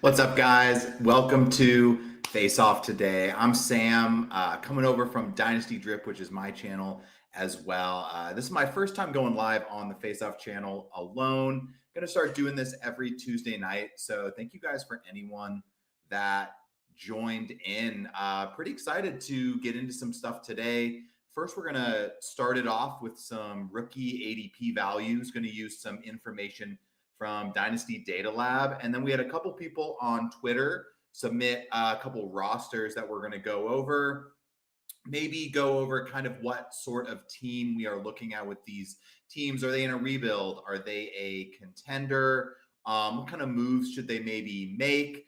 What's up, guys? Welcome to Faceoff today. I'm Sam, coming over from Dynasty Drip, which is my channel as well. This is my first time going live on the Faceoff channel alone. Going to start doing this every Tuesday night. So thank you guys for anyone that joined in. Pretty excited to get into some stuff today. First, we're going to start it off with some rookie ADP values. Going to use some information from Dynasty Data Lab. And then we had a couple people on Twitter submit a couple rosters that we're going to go over. Maybe go over kind of what sort of team we are looking at with these teams. Are they in a rebuild? Are they a contender? What kind of moves should they maybe make?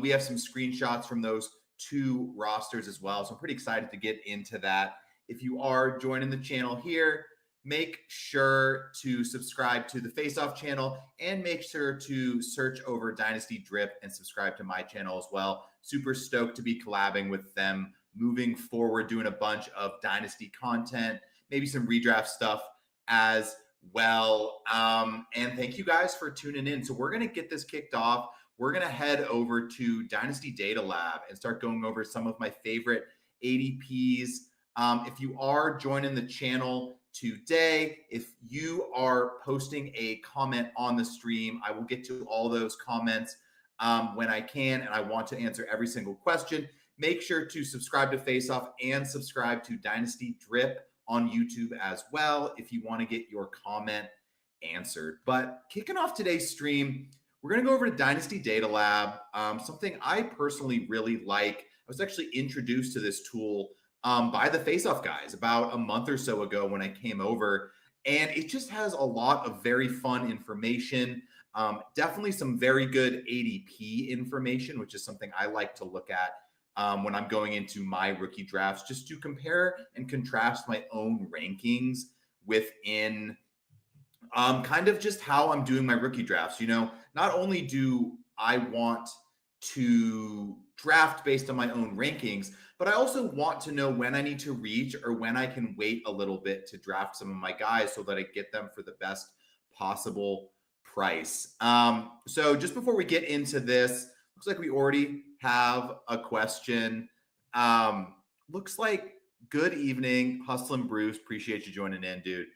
We have some screenshots from those two rosters as well. So I'm pretty excited to get into that. If you are joining the channel here, make sure to subscribe to the Faceoff channel and make sure to search over Dynasty Drip and subscribe to my channel as well. Super stoked to be collabing with them moving forward, doing a bunch of Dynasty content, maybe some redraft stuff as well. And thank you guys for tuning in. So we're going to get this kicked off. We're going to head over to Dynasty Data Lab and start going over some of my favorite ADPs. If you are joining the channel today, if you are posting a comment on the stream, I will get to all those comments when I can, and I want to answer every single question. Make sure to subscribe to Faceoff and subscribe to Dynasty Drip on YouTube as well if you want to get your comment answered. But kicking off today's stream, we're going to go over to Dynasty Data Lab, something I personally really like. I was actually introduced to this tool by the Faceoff guys about a month or so ago when I came over, and it just has a lot of very fun information. Definitely some very good ADP information, which is something I like to look at when I'm going into my rookie drafts, just to compare and contrast my own rankings within kind of just how I'm doing my rookie drafts. You know, not only do I want to draft based on my own rankings, but I also want to know when I need to reach or when I can wait a little bit to draft some of my guys so that I get them for the best possible price. So just before we get into this, looks like we already have a question. Looks like good evening, Hustlin' Bruce. Appreciate you joining in, dude.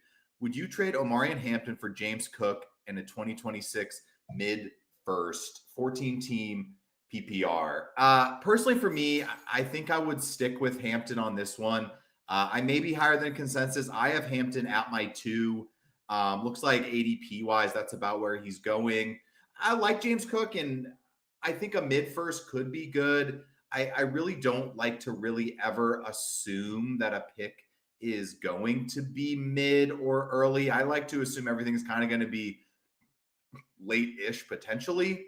Would you trade Omarion Hampton for James Cook in a 2026 mid-first 14-team PPR? Personally, for me, I think I would stick with Hampton on this one. I may be higher than consensus. I have Hampton at my 2. Looks like ADP-wise, that's about where he's going. I like James Cook, and I think a mid-first could be good. I really don't like to really ever assume that a pick is going to be mid or early. I like to assume everything's kind of going to be late-ish potentially.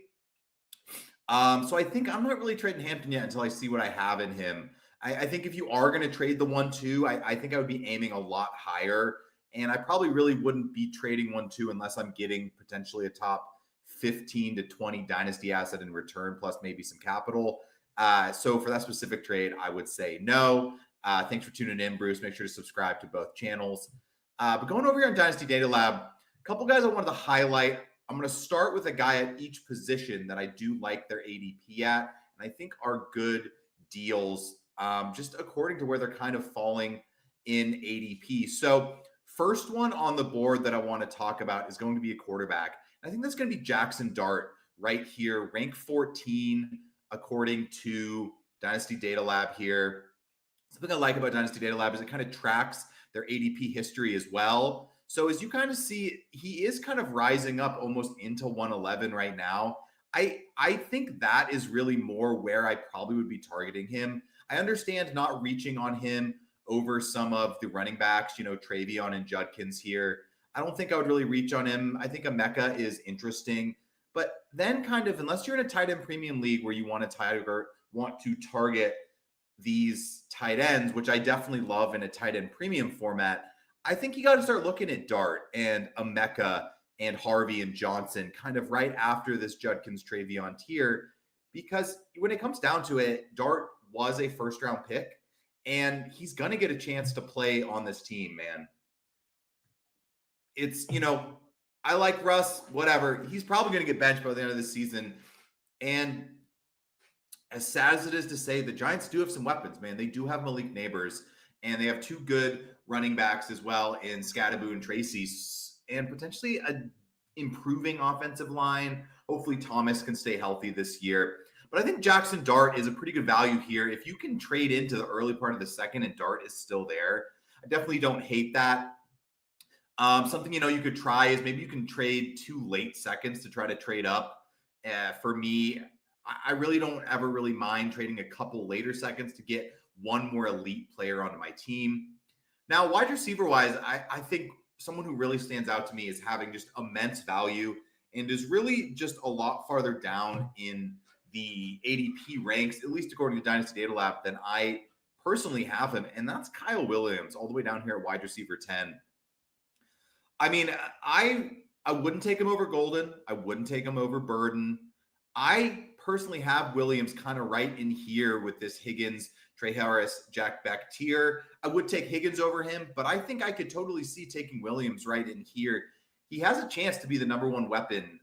So I think I'm not really trading Hampton yet until I see what I have in him. I think if you are going to trade the 1-2, I think I would be aiming a lot higher. And I probably really wouldn't be trading 1-2 unless I'm getting potentially a top 15 to 20 dynasty asset in return, plus maybe some capital. So for that specific trade, I would say no. Thanks for tuning in, Bruce. Make sure to subscribe to both channels. But going over here on Dynasty Data Lab, a couple guys I wanted to highlight. I'm going to start with a guy at each position that I do like their ADP at, and I think are good deals just according to where they're kind of falling in ADP. So first one on the board that I want to talk about is going to be a quarterback. I think that's going to be Jackson Dart right here, rank 14 according to Dynasty Data Lab here. Something I like about Dynasty Data Lab is it kind of tracks their ADP history as well. So as you kind of see, he is kind of rising up almost into 111 right now. I think that is really more where I probably would be targeting him. I understand not reaching on him over some of the running backs, you know, Travion and Judkins here. I don't think I would really reach on him. I think Emeka is interesting. But then kind of, unless you're in a tight end premium league where you want to target these tight ends, which I definitely love in a tight end premium format, I think you got to start looking at Dart and Emeka and Harvey and Johnson kind of right after this Judkins Travion tier, because when it comes down to it, Dart was a first round pick and he's going to get a chance to play on this team, man. It's, you know, I like Russ, whatever. He's probably going to get benched by the end of the season. And as sad as it is to say, the Giants do have some weapons, man. They do have Malik Neighbors, and they have two good running backs as well in Scadaboo and Tracy, and potentially a improving offensive line. Hopefully Thomas can stay healthy this year. But I think Jackson Dart is a pretty good value here. If you can trade into the early part of the second and Dart is still there, I definitely don't hate that. Something, you could try is maybe you can trade 2 late seconds to try to trade up. For me, I really don't ever really mind trading a couple later seconds to get one more elite player onto my team. Now, wide receiver wise, I think someone who really stands out to me is having just immense value and is really just a lot farther down in the ADP ranks, at least according to Dynasty Data Lab, than I personally have him. And that's Kyle Williams, all the way down here at wide receiver 10. I mean, I wouldn't take him over Golden. I wouldn't take him over Burden. I personally have Williams kind of right in here with this Higgins, Trey Harris, Jack Beck tier. I would take Higgins over him, but I think I could totally see taking Williams right in here. He has a chance to be the number one weapon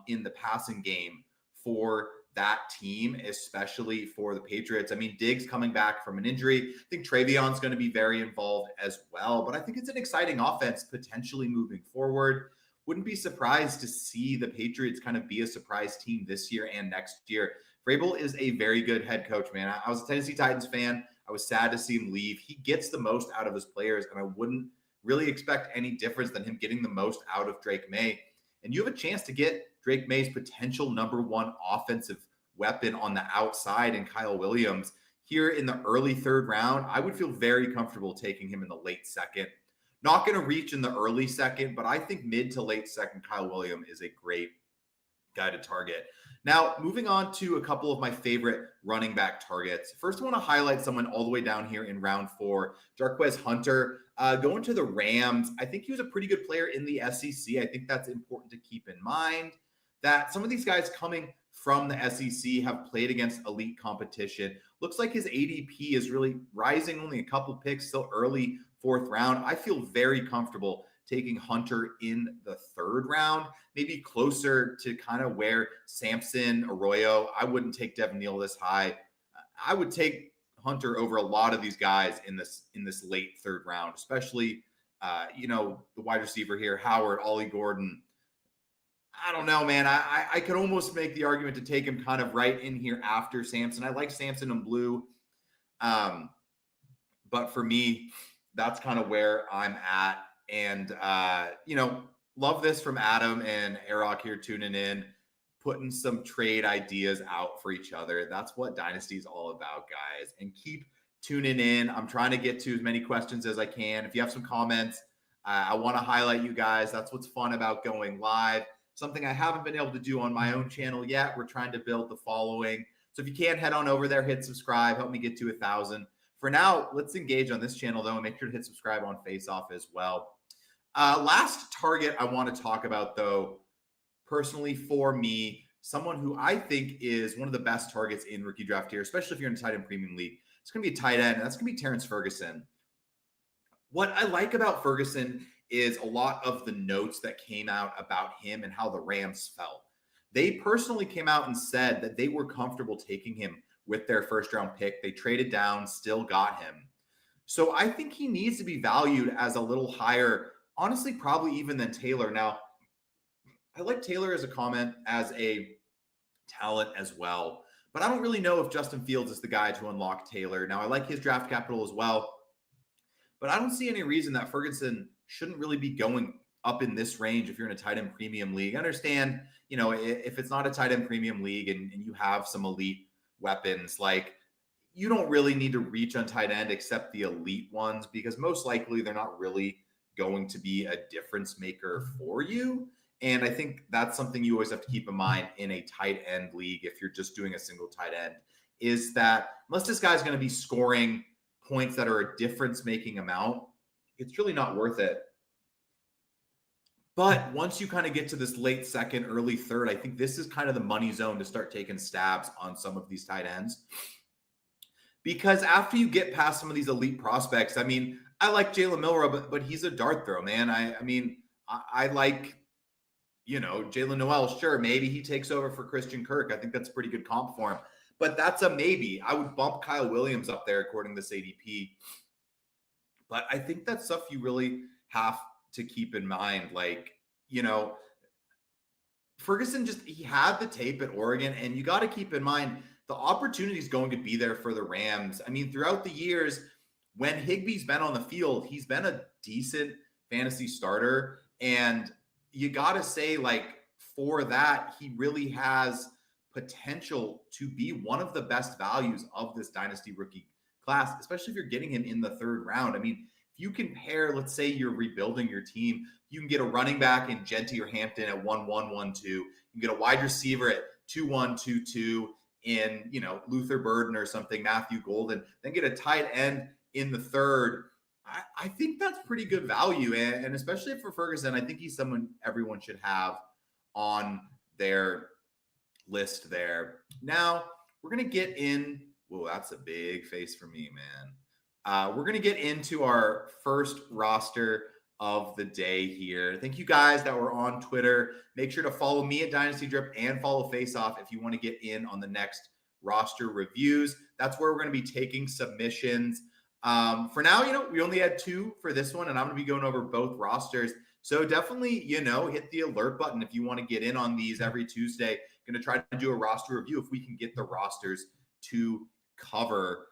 in the passing game for that team, especially for the Patriots. I mean, Diggs coming back from an injury. I think Trayvon's going to be very involved as well, but I think it's an exciting offense potentially moving forward. Wouldn't be surprised to see the Patriots kind of be a surprise team this year and next year. Vrabel is a very good head coach, man. I was a Tennessee Titans fan. I was sad to see him leave. He gets the most out of his players, and I wouldn't really expect any difference than him getting the most out of Drake May. And you have a chance to get Drake May's potential number one offensive weapon on the outside in Kyle Williams here in the early third round. I would feel very comfortable taking him in the late second. Not going to reach in the early second, but I think mid to late second, Kyle Williams is a great guy to target. Now, moving on to a couple of my favorite running back targets. First, I want to highlight someone all the way down here in round 4, Jarquez Hunter. Going to the Rams, I think he was a pretty good player in the SEC. I think that's important to keep in mind, that some of these guys coming from the SEC have played against elite competition. Looks like his ADP is really rising, only a couple picks, still early 4th round. I feel very comfortable taking Hunter in the 3rd round, maybe closer to kind of where Sampson, Arroyo. I wouldn't take Devin Neal this high. I would take Hunter over a lot of these guys in this late 3rd round, especially the wide receiver here, Howard, Ollie Gordon. I don't know, man. I could almost make the argument to take him kind of right in here after Sampson. I like Sampson and Blue. But for me, that's kind of where I'm at. And, love this from Adam and Arok here tuning in, putting some trade ideas out for each other. That's what Dynasty is all about, guys. And keep tuning in. I'm trying to get to as many questions as I can. If you have some comments, I want to highlight you guys. That's what's fun about going live. Something I haven't been able to do on my own channel yet. We're trying to build the following. So if you can, head on over there, hit subscribe, help me get to 1,000. For now, let's engage on this channel, though, and make sure to hit subscribe on Faceoff as well. Last target I want to talk about, though, personally for me, someone who I think is one of the best targets in rookie draft here, especially if you're in a tight end premium league. It's going to be a tight end, and that's going to be Terrence Ferguson. What I like about Ferguson is a lot of the notes that came out about him and how the Rams felt. They personally came out and said that they were comfortable taking him with their 1st round pick. They traded down, still got him. So I think he needs to be valued as a little higher, honestly, probably even than Taylor. Now, I like Taylor as a comment, as a talent as well, but I don't really know if Justin Fields is the guy to unlock Taylor. Now, I like his draft capital as well, but I don't see any reason that Ferguson shouldn't really be going up in this range if you're in a tight end premium league. I understand, if it's not a tight end premium league and you have some elite weapons, like, you don't really need to reach on tight end except the elite ones, because most likely they're not really going to be a difference maker for you. And I think that's something you always have to keep in mind in a tight end league if you're just doing a single tight end, is that unless this guy's going to be scoring points that are a difference-making amount, it's really not worth it. But once you kind of get to this late second, early third, I think this is kind of the money zone to start taking stabs on some of these tight ends. Because after you get past some of these elite prospects, I mean, I like Jalen Milroe, but he's a dart throw, man. I like Jalen Noel, sure, maybe he takes over for Christian Kirk. I think that's a pretty good comp for him. But that's a maybe. I would bump Kyle Williams up there according to this ADP. But I think that's stuff you really have to keep in mind. Ferguson he had the tape at Oregon, and you got to keep in mind the opportunity is going to be there for the Rams. I mean, throughout the years, when Higbee's been on the field, he's been a decent fantasy starter. And you got to say, for that, he really has potential to be one of the best values of this Dynasty rookie class, especially if you're getting him in the third round. I mean, if you can pair, let's say you're rebuilding your team, you can get a running back in Genty or Hampton at 1-1, 1-2. You can get a wide receiver at 2-1, 2-2 in, Luther Burden or something, Matthew Golden, then get a tight end in the third. I think that's pretty good value. And especially for Ferguson, I think he's someone everyone should have on their list there. Now, we're going to get in. Whoa, that's a big face for me, man. We're going to get into our first roster of the day here. Thank you guys that were on Twitter. Make sure to follow me at Dynasty Drip and follow Faceoff if you want to get in on the next roster reviews. That's where we're going to be taking submissions. For now, we only had 2 for this one, and I'm going to be going over both rosters. So definitely, hit the alert button if you want to get in on these every Tuesday. Going to try to do a roster review if we can get the rosters to cover.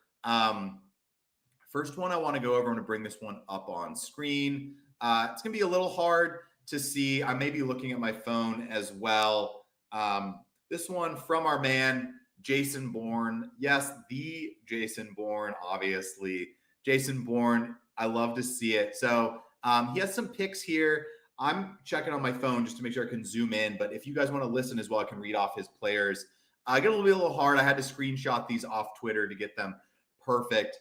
First one I want to go over, I'm going to bring this one up on screen. It's going to be a little hard to see. I may be looking at my phone as well. This one from our man, Jason Bourne. Yes, the Jason Bourne, obviously. Jason Bourne, I love to see it. So he has some picks here. I'm checking on my phone just to make sure I can zoom in. But if you guys want to listen as well, I can read off his players. I get a little hard. I had to screenshot these off Twitter to get them perfect.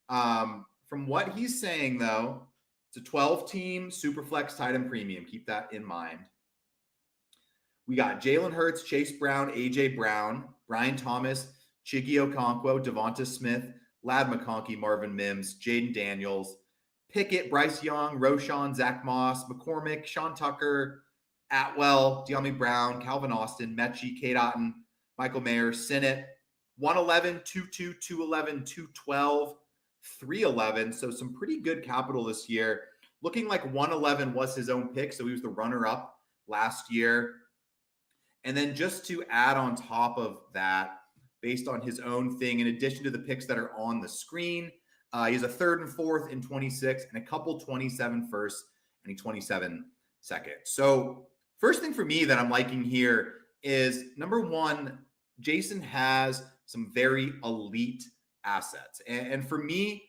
From what he's saying, though, it's a 12-team Superflex tight end premium. Keep that in mind. We got Jalen Hurts, Chase Brown, A.J. Brown, Brian Thomas, Chiggy Okonkwo, Devonta Smith, Ladd McConkey, Marvin Mims, Jaden Daniels, Pickett, Bryce Young, Roshan, Zach Moss, McCormick, Sean Tucker, Atwell, De'Ami Brown, Calvin Austin, Mechie, Kate Otten, Michael Mayer, Sinnott, 111, 22, 211, 212, 311. So some pretty good capital this year. Looking like 111 was his own pick, so he was the runner-up last year. And then just to add on top of that, based on his own thing, in addition to the picks that are on the screen, he has a 3rd and 4th in 26 and a couple 27 first and a 27 second. So first thing for me that I'm liking here is, number one, Jason has some very elite assets. And for me,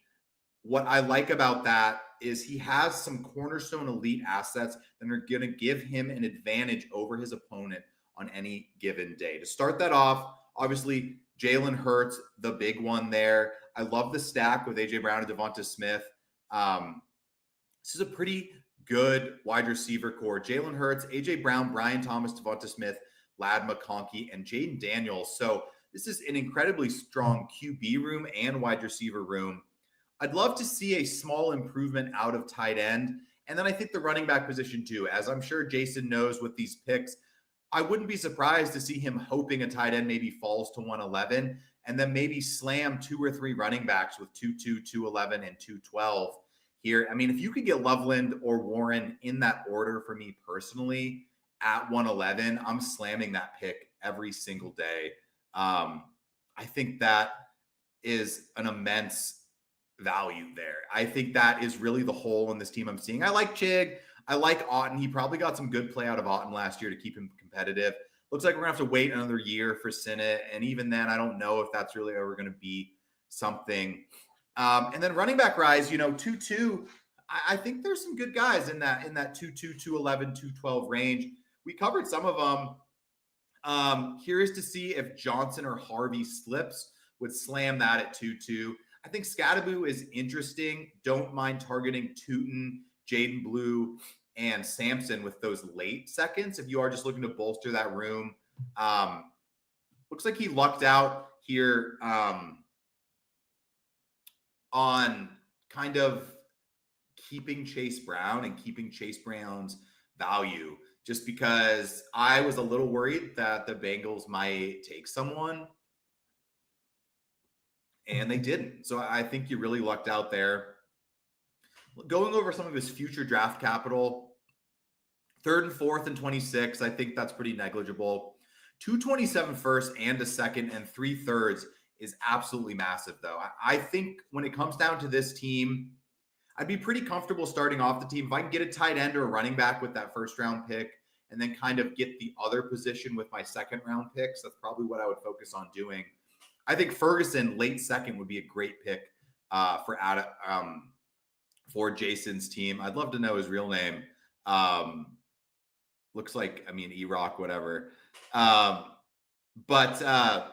what I like about that is he has some cornerstone elite assets that are going to give him an advantage over his opponent on any given day. To start that off, obviously, Jalen Hurts, the big one there. I love the stack with A.J. Brown and Devonta Smith. This is a pretty good wide receiver core. Jalen Hurts, A.J. Brown, Brian Thomas, Devonta Smith, Ladd McConkey, and Jaden Daniels. So this is an incredibly strong QB room and wide receiver room. I'd love to see a small improvement out of tight end. And then I think the running back position too, as I'm sure Jason knows with these picks. I wouldn't be surprised to see him hoping a tight end maybe falls to 111 and then maybe slam 2 or 3 running backs with 2-2, 211, and 212 here. I mean, if you could get Loveland or Warren in that order for me personally at 111, I'm slamming that pick every single day. I think that is an immense value there. I think that is really the hole in this team I'm seeing. I like Chig. I like Otten. He probably got some good play out of Otten last year to keep him competitive. Looks like we're going to have to wait another year for Sinnott. And even then, I don't know if that's really ever going to be something. And then running back rise, 2-2. I think there's some good guys in that 2-2, 211, 212 range. We covered some of them. Curious to see if Johnson or Harvey slips, would slam that at 2-2. I think Scattaboo is interesting. Don't mind targeting Tootin, Jaden Blue, and Sampson with those late seconds if you are just looking to bolster that room. Looks like he lucked out here on kind of keeping Chase Brown and keeping Chase Brown's value. just because I was a little worried that the Bengals might take someone, and they didn't. So I think you really lucked out there. Going over some of his future draft capital, 3rd and 4th and 26, I think that's pretty negligible. 227 first and a second and 3/3 is absolutely massive, though. I think when it comes down to this team, I'd be pretty comfortable starting off the team. If I can get a tight end or a running back with that 1st-round pick and then kind of get the other position with my 2nd-round picks, that's probably what I would focus on doing. I think Ferguson, late 2nd, would be a great pick for Jason's team. I'd love to know his real name. Looks like, E-Rock, whatever. But I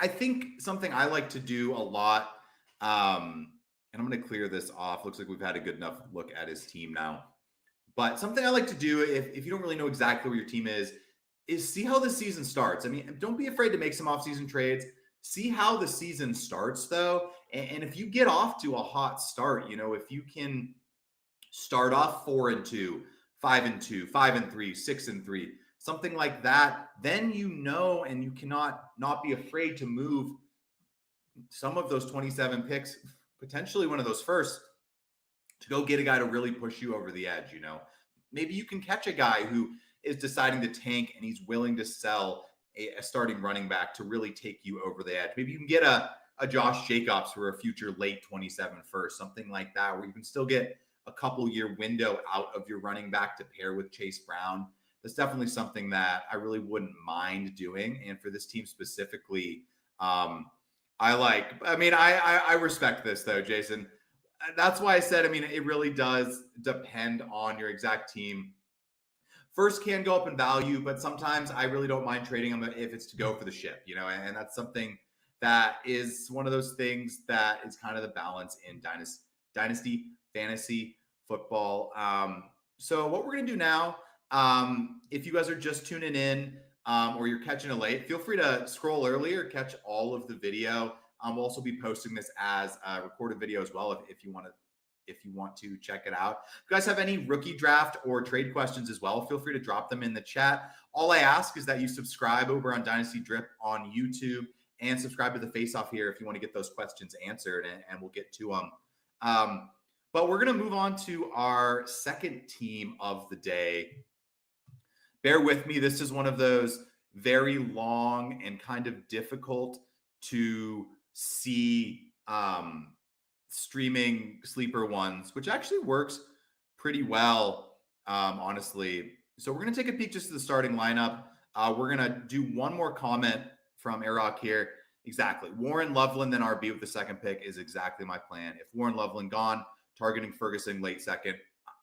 think something I like to do a lot, and I'm going to clear this off. Looks like we've had a good enough look at his team now. But something I like to do, if you don't really know exactly where your team is see how the season starts. Don't be afraid to make some off-season trades. See how the season starts, though. And if you get off to a hot start, if you can start off 4-2, 5-2, 5-3, 6-3, something like that, then and you cannot not be afraid to move some of those 27 picks, potentially one of those first, to go get a guy to really push you over the edge. Maybe you can catch a guy who is deciding to tank and he's willing to sell a starting running back to really take you over the edge. Maybe you can get a Josh Jacobs for a future late 27 first, something like that, where you can still get a couple year window out of your running back to pair with Chase Brown. That's definitely something that I really wouldn't mind doing. And for this team specifically, I respect this, though, Jason. That's why I said, it really does depend on your exact team. First can go up in value, but sometimes I really don't mind trading them if it's to go for the ship, and that's something that is one of those things that is kind of the balance in Dynasty Fantasy Football. So what we're going to do now, if you guys are just tuning in or you're catching it late, feel free to scroll early or catch all of the video. We'll also be posting this as a recorded video as well if you want to check it out. If you guys have any rookie draft or trade questions as well, feel free to drop them in the chat. All I ask is that you subscribe over on Dynasty Drip on YouTube and subscribe to the Faceoff here if you want to get those questions answered, and we'll get to them. But we're going to move on to our second team of the day. Bear with me. This is one of those very long and kind of difficult to see streaming sleeper ones, which actually works pretty well, honestly. So we're going to take a peek just to the starting lineup. We're going to do one more comment from Arock here. Exactly. Warren Loveland, then RB with the 2nd pick is exactly my plan. If Warren Loveland gone, targeting Ferguson late 2nd,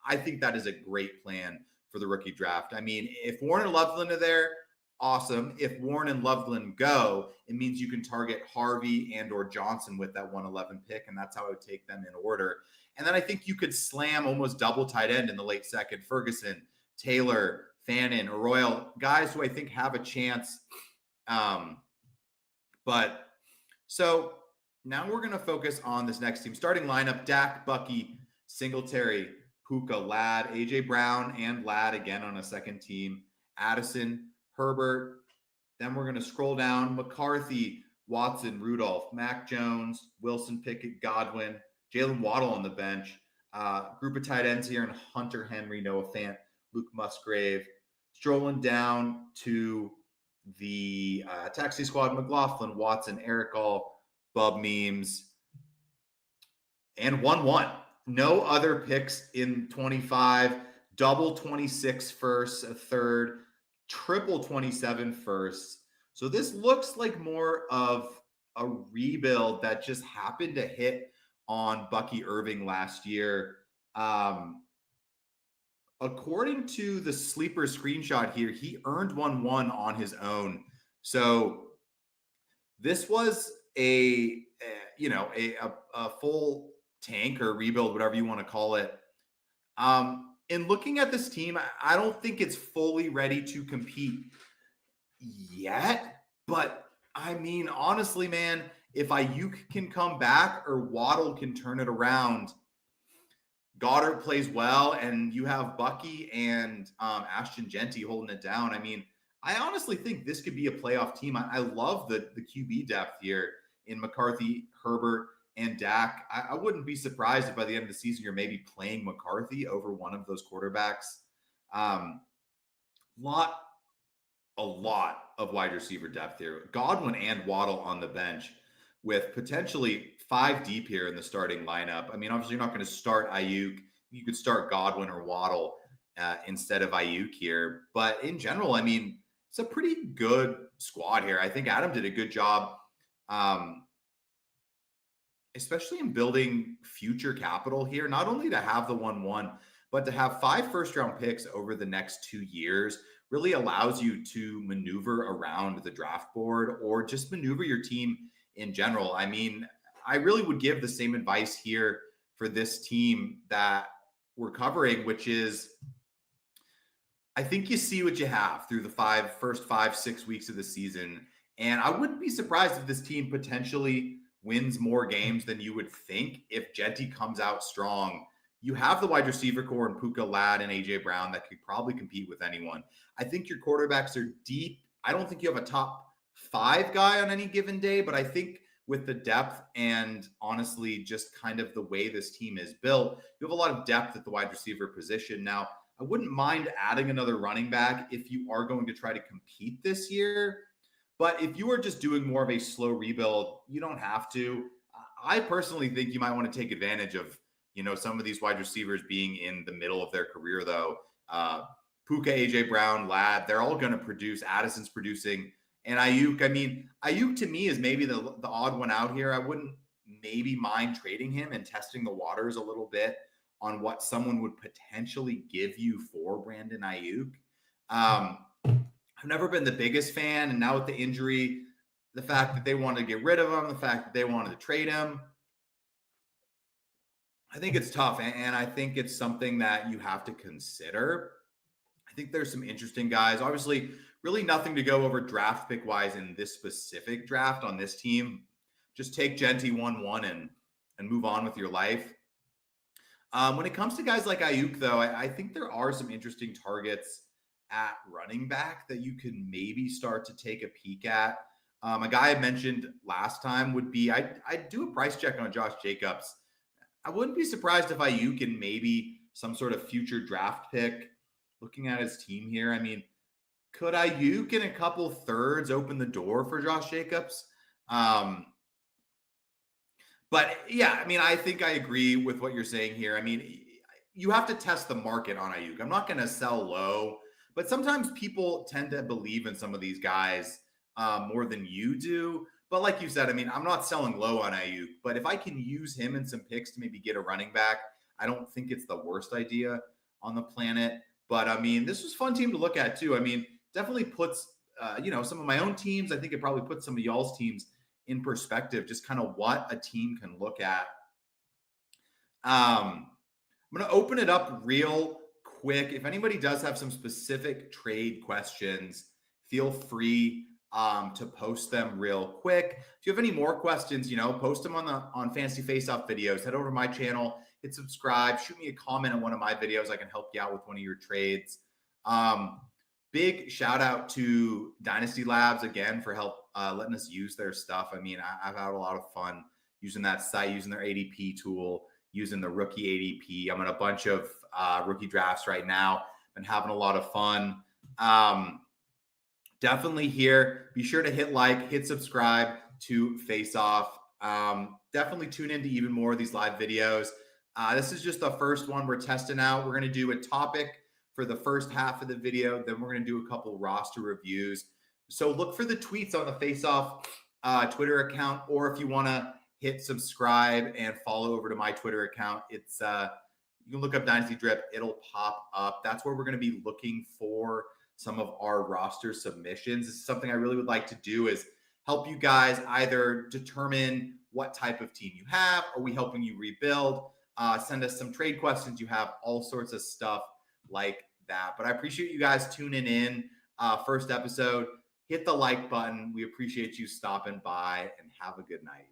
I think that is a great plan for the rookie draft. If Warren and Loveland are there, awesome. If Warren and Loveland go, it means you can target Harvey and or Johnson with that 111 pick, and that's how I would take them in order. And then I think you could slam almost double tight end in the late 2nd. Ferguson, Taylor, Fannin, Royal, guys who I think have a chance. But so now we're going to focus on this next team. Starting lineup: Dak, Bucky, Singletary, Puka, Ladd, AJ Brown, and Ladd again on a 2nd team. Addison, Herbert. Then we're going to scroll down: McCarthy, Watson, Rudolph, Mac Jones, Wilson, Pickett, Godwin, Jalen Waddle on the bench. Group of tight ends here: and Hunter Henry, Noah Fant, Luke Musgrave. Strolling down to the taxi squad: McLaughlin, Watson, Eric All, Bub Memes, and 1-1. No other picks in 25. Double 26 first, a 3rd, triple 27 first. So this looks like more of a rebuild that just happened to hit on Bucky Irving last year. According to the sleeper screenshot here, he earned 1-1 on his own. So this was a full tank or rebuild, whatever you want to call it. In looking at this team, I don't think it's fully ready to compete yet. But honestly, man, if Ayuk can come back or Waddle can turn it around, Goddard plays well, and you have Bucky and Ashton Genty holding it down. I mean, I honestly think this could be a playoff team. I love the QB depth here in McCarthy, Herbert, and Dak. I wouldn't be surprised if by the end of the season you're maybe playing McCarthy over one of those quarterbacks. A lot of wide receiver depth here. Godwin and Waddle on the bench with potentially 5 deep here in the starting lineup. I mean, obviously you're not going to start Ayuk. You could start Godwin or Waddle instead of Ayuk here. But in general, I mean, it's a pretty good squad here. I think Adam did a good job, especially in building future capital here, not only to have the 1-1, but to have 5 first-round picks over the next 2 years really allows you to maneuver around the draft board or just maneuver your team in general. I mean, I really would give the same advice here for this team that we're covering, which is I think you see what you have through the first 5-6 weeks of the season. And I wouldn't be surprised if this team potentially wins more games than you would think if Genty comes out strong. You have the wide receiver core in Puka, Ladd, and A.J. Brown that could probably compete with anyone. I think your quarterbacks are deep. I don't think you have a top 5 guy on any given day, but I think with the depth and honestly just kind of the way this team is built, you have a lot of depth at the wide receiver position. Now, I wouldn't mind adding another running back if you are going to try to compete this year. But if you are just doing more of a slow rebuild, you don't have to. I personally think you might want to take advantage of, some of these wide receivers being in the middle of their career, though. Puka, AJ Brown, Ladd, they're all going to produce. Addison's producing. And Ayuk, I mean, Ayuk to me is maybe the odd one out here. I wouldn't maybe mind trading him and testing the waters a little bit on what someone would potentially give you for Brandon Ayuk. I've never been the biggest fan, and now with the injury, the fact that they wanted to get rid of him, the fact that they wanted to trade him, I think it's tough, and I think it's something that you have to consider. I think there's some interesting guys. Obviously, really nothing to go over draft pick-wise in this specific draft on this team. Just take Genty 1-1 and move on with your life. When it comes to guys like Ayuk, though, I think there are some interesting targets at running back that you can maybe start to take a peek at. A guy I mentioned last time would be I'd do a price check on Josh Jacobs. I wouldn't be surprised if Ayuk and maybe some sort of future draft pick. Looking at his team here, I mean, could Ayuk in a couple thirds open the door for Josh Jacobs? But yeah, I mean, I think I agree with what you're saying here. I mean, you have to test the market on Ayuk. I'm not going to sell low, but sometimes people tend to believe in some of these guys more than you do. But like you said, I mean, I'm not selling low on Ayuk, but if I can use him in some picks to maybe get a running back, I don't think it's the worst idea on the planet. But I mean, this was a fun team to look at too. I mean, definitely puts, some of my own teams, I think it probably puts some of y'all's teams in perspective, just kind of what a team can look at. I'm going to open it up real quick. If anybody does have some specific trade questions, feel free to post them real quick. If you have any more questions, post them on Fantasy Faceoff videos. Head over to my channel, hit subscribe, shoot me a comment on one of my videos. I can help you out with one of your trades. Big shout out to Dynasty Labs again for letting us use their stuff. I mean, I've had a lot of fun using that site, using their ADP tool, using the rookie ADP. I'm in a bunch of rookie drafts right now. Been having a lot of fun. Definitely here. Be sure to hit like, hit subscribe to Faceoff. Definitely tune in to even more of these live videos. This is just the first one we're testing out. We're going to do a topic for the first half of the video. Then we're going to do a couple roster reviews. So look for the tweets on the Faceoff Twitter account, or if you want to hit subscribe and follow over to my Twitter account, it's you can look up Dynasty Drip. It'll pop up. That's where we're going to be looking for some of our roster submissions. This is something I really would like to do, is help you guys either determine what type of team you have. Are we helping you rebuild? Send us some trade questions. You have all sorts of stuff like that. But I appreciate you guys tuning in. First episode, hit the like button. We appreciate you stopping by, and have a good night.